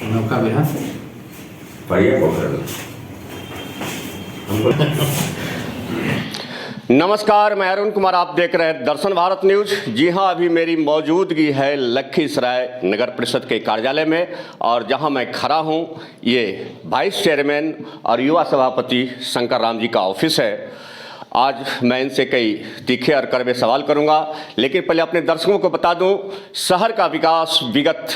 नौका विहार बढ़िया पोखर। नमस्कार, मैं अरुण कुमार, आप देख रहे हैं दर्शन भारत न्यूज। जी हां, अभी मेरी मौजूदगी है लखीसराय नगर परिषद के कार्यालय में, और जहां मैं खड़ा हूं ये वाइस चेयरमैन और युवा सभापति शंकर राम जी का ऑफिस है। आज मैं इनसे कई तीखे और कड़वे सवाल करूंगा, लेकिन पहले अपने दर्शकों को बता दूं, शहर का विकास विगत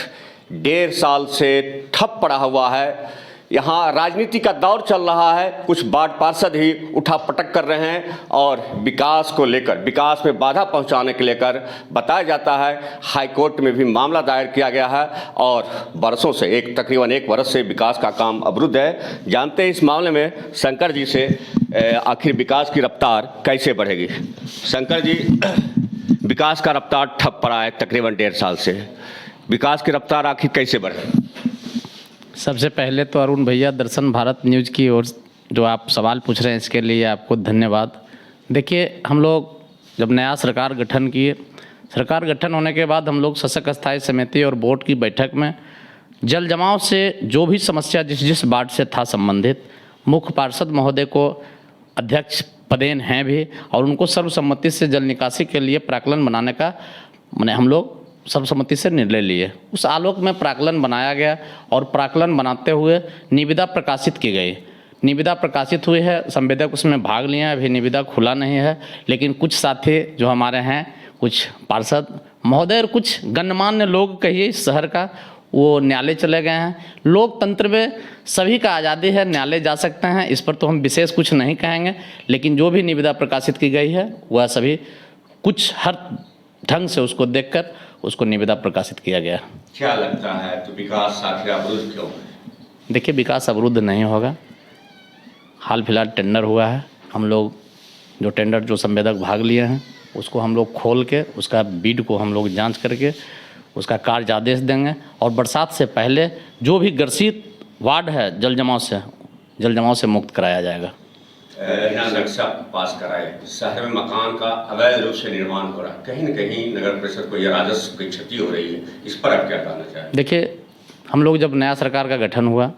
1.5 साल से ठप पड़ा हुआ है। यहाँ राजनीति का दौर चल रहा है, कुछ वार्ड पार्षद ही उठापटक कर रहे हैं और विकास को लेकर, विकास में बाधा पहुंचाने के लेकर बताया जाता है। हाई कोर्ट में भी मामला दायर किया गया है और बरसों से तकरीबन 1 वर्ष से विकास का काम अवरुद्ध है। जानते हैं इस मामले में शंकर जी से, आखिर विकास की रफ्तार कैसे बढ़ेगी। शंकर जी, विकास का रफ्तार ठप पड़ा है तकरीबन 1.5 साल से, विकास की रफ्तार आखिर कैसे बढ़े। सबसे पहले तो अरुण भैया, दर्शन भारत न्यूज़ की ओर जो आप सवाल पूछ रहे हैं इसके लिए आपको धन्यवाद। देखिए, हम लोग जब नया सरकार गठन किए, सरकार गठन होने के बाद हम लोग शासक स्थायी समिति और बोर्ड की बैठक में जल जमाव से जो भी समस्या जिस वार्ड से था संबंधित, मुख्य पार्षद महोदय को अध्यक्ष पदेन हैं भी, और उनको सर्वसम्मति से जल निकासी के लिए प्राक्कलन बनाने का हम लोग सर्वसम्मति से निर्णय लिए। उस आलोक में प्राक्कलन बनाया गया और प्राक्कलन बनाते हुए निविदा प्रकाशित की गई। निविदा प्रकाशित हुई है, संवेदक उसमें भाग लिए हैं, अभी निविदा खुला नहीं है, लेकिन कुछ साथी जो हमारे हैं, कुछ पार्षद महोदय और कुछ गणमान्य लोग कहिए इस शहर का, वो न्यायालय चले गए हैं। लोकतंत्र में सभी का आज़ादी है, न्यायालय जा सकते हैं, इस पर तो हम विशेष कुछ नहीं कहेंगे, लेकिन जो भी निविदा प्रकाशित की गई है वह सभी कुछ हर ढंग से उसको देखकर उसको निविदा प्रकाशित किया गया। क्या लगता है तो विकास आखिर अवरुद्ध क्यों है? देखिए, विकास अवरुद्ध नहीं होगा। हाल फिलहाल टेंडर हुआ है, हम लोग जो टेंडर जो संवेदक भाग लिए हैं उसको हम लोग खोल के उसका बीड को हम लोग जांच करके उसका कार्य आदेश देंगे, और बरसात से पहले जो भी ग्रसित वार्ड है जल जमाव से मुक्त कराया जाएगा। नक्शा पास कराए, शहर में मकान का अवैध रूप से निर्माण हो रहा है, कहीं न कहीं नगर परिषद को यह राजस्व की क्षति हो रही है, इस पर आप क्या कहना चाहें। देखिए, हम लोग जब नया सरकार का गठन हुआ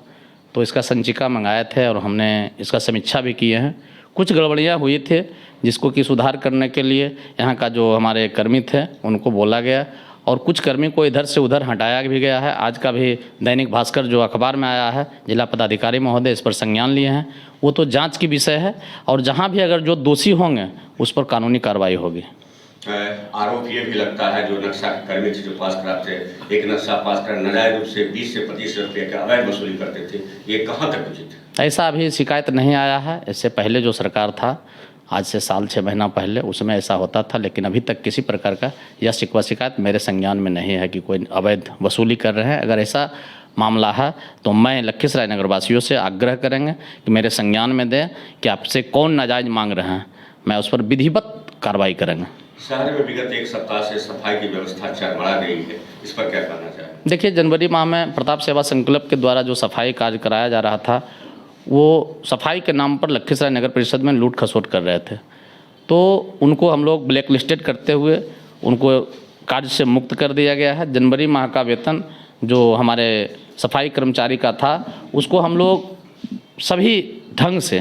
तो इसका संचिका मंगाए थे और हमने इसका समीक्षा भी किए हैं। कुछ गड़बड़ियाँ हुई थे जिसको कि सुधार करने के लिए यहाँ का जो हमारे कर्मी थे उनको बोला गया, और कुछ कर्मी को इधर से उधर हटाया भी गया है। आज का भी दैनिक भास्कर जो अखबार में आया है, जिला पदाधिकारी महोदय इस पर संज्ञान लिए हैं, वो तो जांच की विषय है, और जहां भी अगर जो दोषी होंगे उस पर कानूनी कार्रवाई होगी। आरोप ये भी लगता है जो नक्शा कर्मी थे जो पास कराते, एक नक्शा पास कर नाजायज रूप से 20 से 25 रुपये का अवैध वसूली करते थे, ये कहाँ तक उचित है? ऐसा अभी शिकायत नहीं आया है। इससे पहले जो सरकार था, आज से साल 6 महीना पहले, उसमें ऐसा होता था, लेकिन अभी तक किसी प्रकार का यह शिकायत मेरे संज्ञान में नहीं है कि कोई अवैध वसूली कर रहे हैं। अगर ऐसा मामला है तो मैं लखीसराय नगरवासियों से आग्रह करेंगे कि मेरे संज्ञान में दें कि आपसे कौन नाजायज मांग रहे हैं, मैं उस पर विधिवत कार्रवाई करेंगे। शहर में विगत 1 सप्ताह से सफाई की व्यवस्था चरमरा गई है, इस पर क्या कहना चाहें। देखिए, जनवरी माह में प्रताप सेवा संकल्प के द्वारा जो सफाई कार्य कराया जा रहा था, वो सफाई के नाम पर लखीसराय नगर परिषद में लूट खसोट कर रहे थे, तो उनको हम लोग ब्लैक लिस्टेड करते हुए उनको कार्य से मुक्त कर दिया गया है। जनवरी माह का वेतन जो हमारे सफाई कर्मचारी का था उसको हम लोग सभी ढंग से,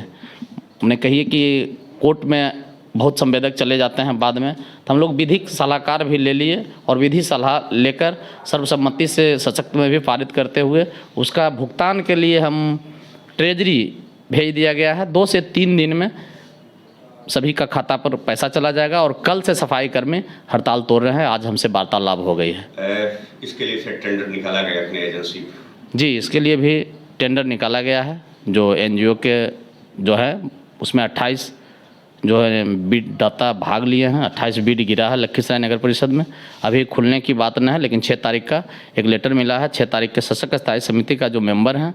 हमने कहिए कि कोर्ट में बहुत संवेदक चले जाते हैं बाद में, तो हम लोग विधिक सलाहकार भी ले लिए और विधि सलाह लेकर सर्वसम्मति से सशक्त में भी पारित करते हुए उसका भुगतान के लिए हम ट्रेजरी भेज दिया गया है। 2 से 3 दिन में सभी का खाता पर पैसा चला जाएगा, और कल से सफाई कर्मी हड़ताल तोड़ रहे हैं। आज हमसे वार्तालाप हो गई है। इसके लिए फिर टेंडर निकाला गया अपनी एजेंसी? जी, इसके लिए भी टेंडर निकाला गया है। जो NGO के जो है उसमें 28 जो है बीड दाता भाग लिए हैं, 28 बीड गिरा है लखीसराय नगर परिषद में। अभी खुलने की बात नहीं है, लेकिन 6 तारीख का एक लेटर मिला है। 6 तारीख के शासक स्थायी समिति का जो मेंबर हैं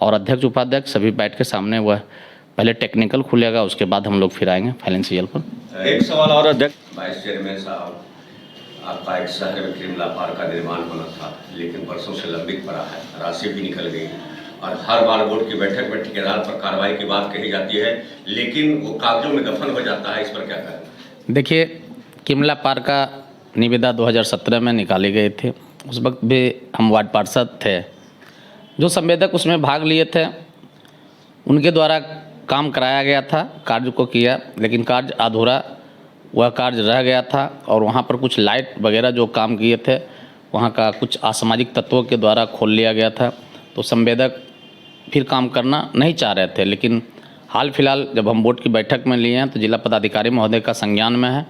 और अध्यक्ष उपाध्यक्ष सभी बैठ के सामने, वह पहले टेक्निकल खुलेगा, उसके बाद हम लोग फिर आएंगे फाइनेंशियल पर। एक सवाल और अध्यक्ष, वाइस चेयरमैन साहब, आपका एक शहर में किमला पार्क का निर्माण होना था, लेकिन वर्षों से लंबित पड़ा है, राशि भी निकल गई, और हर बार बोर्ड की बैठक में ठेकेदार पर कार्रवाई की बात कही जाती है, लेकिन वो कागजों में दफन हो जाता है, इस पर क्या कहें। देखिए, किमला पार्क का निविदा 2017 में निकाली गई थी। उस वक्त भी हम वार्ड पार्षद थे, जो संवेदक उसमें भाग लिए थे उनके द्वारा काम कराया गया था, कार्य को किया, लेकिन कार्य अधूरा वह कार्य रह गया था और वहाँ पर कुछ लाइट वगैरह जो काम किए थे वहाँ का कुछ असामाजिक तत्वों के द्वारा खोल लिया गया था। तो संवेदक फिर काम करना नहीं चाह रहे थे, लेकिन हाल फिलहाल जब हम बोर्ड की बैठक में लिए हैं तो जिला पदाधिकारी महोदय का संज्ञान में है।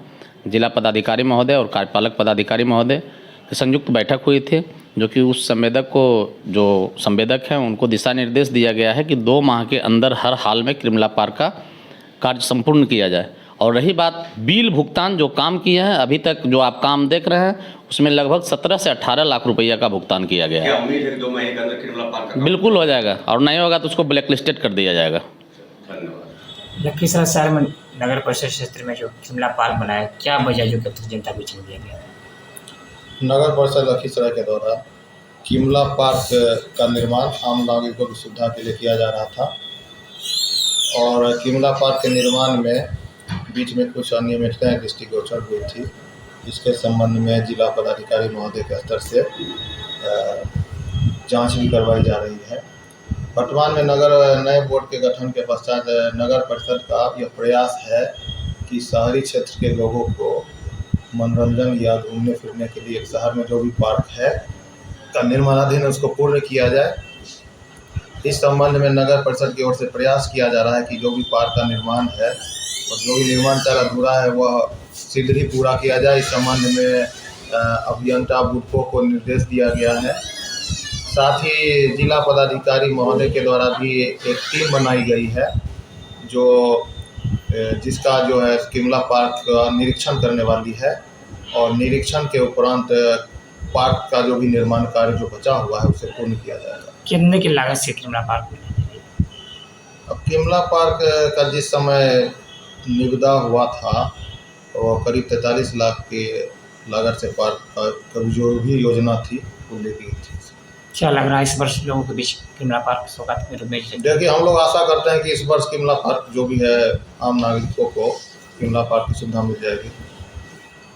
जिला पदाधिकारी महोदय और कार्यपालक पदाधिकारी महोदय की संयुक्त बैठक हुई थी, जो कि उस संवेदक को, जो संवेदक हैं उनको दिशा निर्देश दिया गया है कि 2 माह के अंदर हर हाल में कृमला पार्क का कार्य संपूर्ण किया जाए। और रही बात बिल भुगतान, जो काम किया है अभी तक जो आप काम देख रहे हैं उसमें लगभग 17 से 18 लाख रुपया का भुगतान किया गया है। क्या उम्मीद है कि 2 महीने के अंदर कृमला पार्क का बिल्कुल हो जाएगा, और नहीं होगा तो उसको ब्लैक लिस्टेड कर दिया जाएगा। धन्यवाद। लखीसराय शहर में नगर परिषद क्षेत्र में जो शिमला पार्क बनाया, क्या वजह जो कि जनता को छीन दिया गया? नगर परिषद लखीसराय के द्वारा किमला पार्क का निर्माण आम नागरिकों की सुविधा के लिए किया जा रहा था और किमला पार्क के निर्माण में बीच में कुछ अनियमितताएं दृष्टिगोचर हुई थी। इसके संबंध में जिला पदाधिकारी महोदय के स्तर से जांच भी करवाई जा रही है। वर्तमान में नए बोर्ड के गठन के पश्चात नगर परिषद का यह प्रयास है कि शहरी क्षेत्र के लोगों को मनोरंजन या घूमने फिरने के लिए एक शहर में जो भी पार्क है का निर्माणाधीन उसको पूर्ण किया जाए। इस संबंध में नगर परिषद की ओर से प्रयास किया जा रहा है कि जो भी पार्क का निर्माण है और जो भी निर्माण कार्य अधूरा है वह शीघ्र ही पूरा किया जाए। इस संबंध में अभियंता बुडको को निर्देश दिया गया है। साथ ही जिला पदाधिकारी महोदय के द्वारा भी एक टीम बनाई गई है जो जिसका जो है किमला पार्क का निरीक्षण करने वाली है और निरीक्षण के उपरांत पार्क का जो भी निर्माण कार्य जो बचा हुआ है उसे पूर्ण किया जाएगा। कितने की लागत से किमला पार्क में? अब किमला पार्क का जिस समय निविदा हुआ था वो करीब 43 लाख के लागत से पार्क का जो भी योजना थी वो लेके गई थी। क्या लग रहा है इस वर्ष लोगों के बीच किमला पार्क सौगात में रुपये? देखिए, हम लोग आशा करते हैं कि इस वर्ष किमला पार्क जो भी है आम नागरिकों को किमला पार्क की सुविधा मिल जाएगी।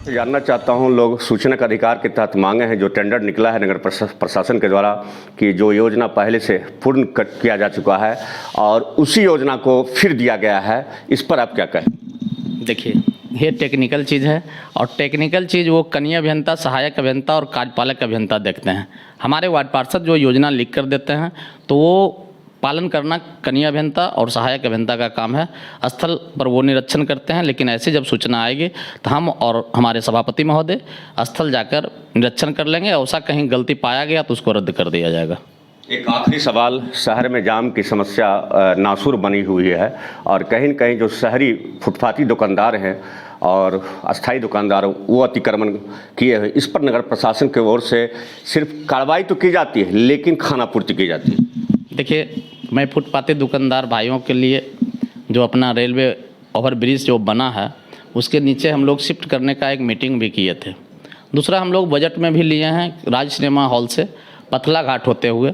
जानना चाहता हूं, लोग सूचना का अधिकार के तहत मांगे हैं जो टेंडर निकला है नगर प्रशासन के द्वारा कि जो योजना पहले से पूर्ण किया जा चुका है और उसी योजना को फिर दिया गया है, इस पर आप क्या कहें? देखिए, ये टेक्निकल चीज़ है और टेक्निकल चीज़ वो कनीय अभियंता, सहायक अभियंता और कार्यपालक अभियंता देखते हैं। हमारे वार्ड पार्षद जो योजना लिख कर देते हैं तो वो पालन करना कनीय अभियंता और सहायक अभियंता का काम है। स्थल पर वो निरीक्षण करते हैं, लेकिन ऐसे जब सूचना आएगी तो हम और हमारे सभापति महोदय स्थल जाकर निरीक्षण कर लेंगे। ऐसा कहीं गलती पाया गया तो उसको रद्द कर दिया जाएगा। एक आखिरी सवाल, शहर में जाम की समस्या नासूर बनी हुई है और कहीं न कहीं जो शहरी फुटपाती दुकानदार हैं और अस्थायी दुकानदार वो अतिक्रमण किए हुए, इस पर नगर प्रशासन की ओर से सिर्फ कार्रवाई तो की जाती है लेकिन खानापूर्ति की जाती है। देखिए, मैं फुटपाती दुकानदार भाइयों के लिए जो अपना रेलवे ओवरब्रिज जो बना है उसके नीचे हम लोग शिफ्ट करने का एक मीटिंग भी किए थे। दूसरा, हम लोग बजट में भी लिए हैं राज सिनेमा हॉल से पथला घाट होते हुए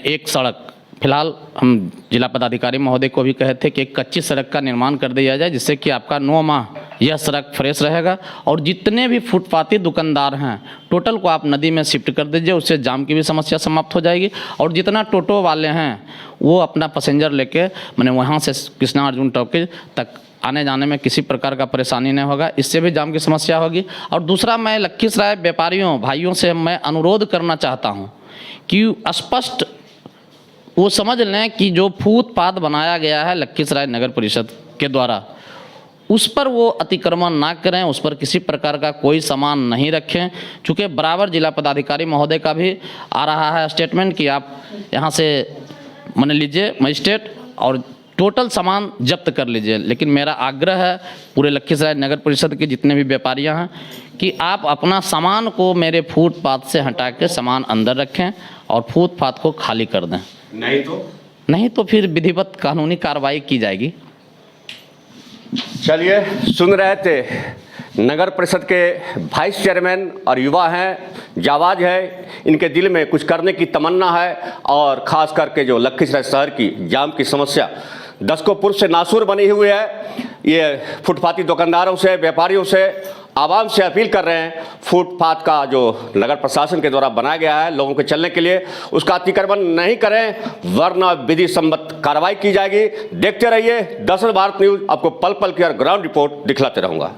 एक सड़क, फिलहाल हम जिला पदाधिकारी महोदय को भी कहे थे कि एक कच्ची सड़क का निर्माण कर दिया जाए जिससे कि आपका 9 माह यह सड़क फ्रेश रहेगा और जितने भी फुटपाती दुकानदार हैं टोटल को आप नदी में शिफ्ट कर दीजिए, उससे जाम की भी समस्या समाप्त हो जाएगी और जितना टोटो वाले हैं वो अपना पैसेंजर लेके मैंने वहाँ से कृष्णा अर्जुन टॉकीज तक आने जाने में किसी प्रकार का परेशानी नहीं होगा, इससे भी जाम की समस्या होगी। और दूसरा, मैं लखीसराय व्यापारियों भाइयों से मैं अनुरोध करना चाहता हूँ कि स्पष्ट वो समझ लें कि जो फुटपाथ बनाया गया है लखीसराय नगर परिषद के द्वारा उस पर वो अतिक्रमण ना करें, उस पर किसी प्रकार का कोई सामान नहीं रखें। चूँकि बराबर जिला पदाधिकारी महोदय का भी आ रहा है स्टेटमेंट कि आप यहाँ से मान लीजिए मजिस्ट्रेट और टोटल सामान जब्त कर लीजिए, लेकिन मेरा आग्रह है पूरे लखीसराय नगर परिषद के जितने भी व्यापारियाँ हैं कि आप अपना सामान को मेरे फुटपाथ से हटा के सामान अंदर रखें और फुटपाथ को खाली कर दें, नहीं तो फिर विधिवत कानूनी कार्रवाई की जाएगी। चलिए, सुन रहे थे नगर परिषद के वाइस चेयरमैन और युवा हैं, जाबाज है, इनके दिल में कुछ करने की तमन्ना है और ख़ास करके जो लखीसराय शहर की जाम की समस्या दशकों पूर्व से नासूर बनी हुई है, ये फुटपाती दुकानदारों से, व्यापारियों से आवाम से अपील कर रहे हैं, फुटपाथ का जो नगर प्रशासन के द्वारा बनाया गया है लोगों के चलने के लिए, उसका अतिक्रमण नहीं करें वरना विधि सम्मत कार्रवाई की जाएगी। देखते रहिए दर्शन भारत न्यूज़, आपको पल पल की और ग्राउंड रिपोर्ट दिखलाते रहूँगा।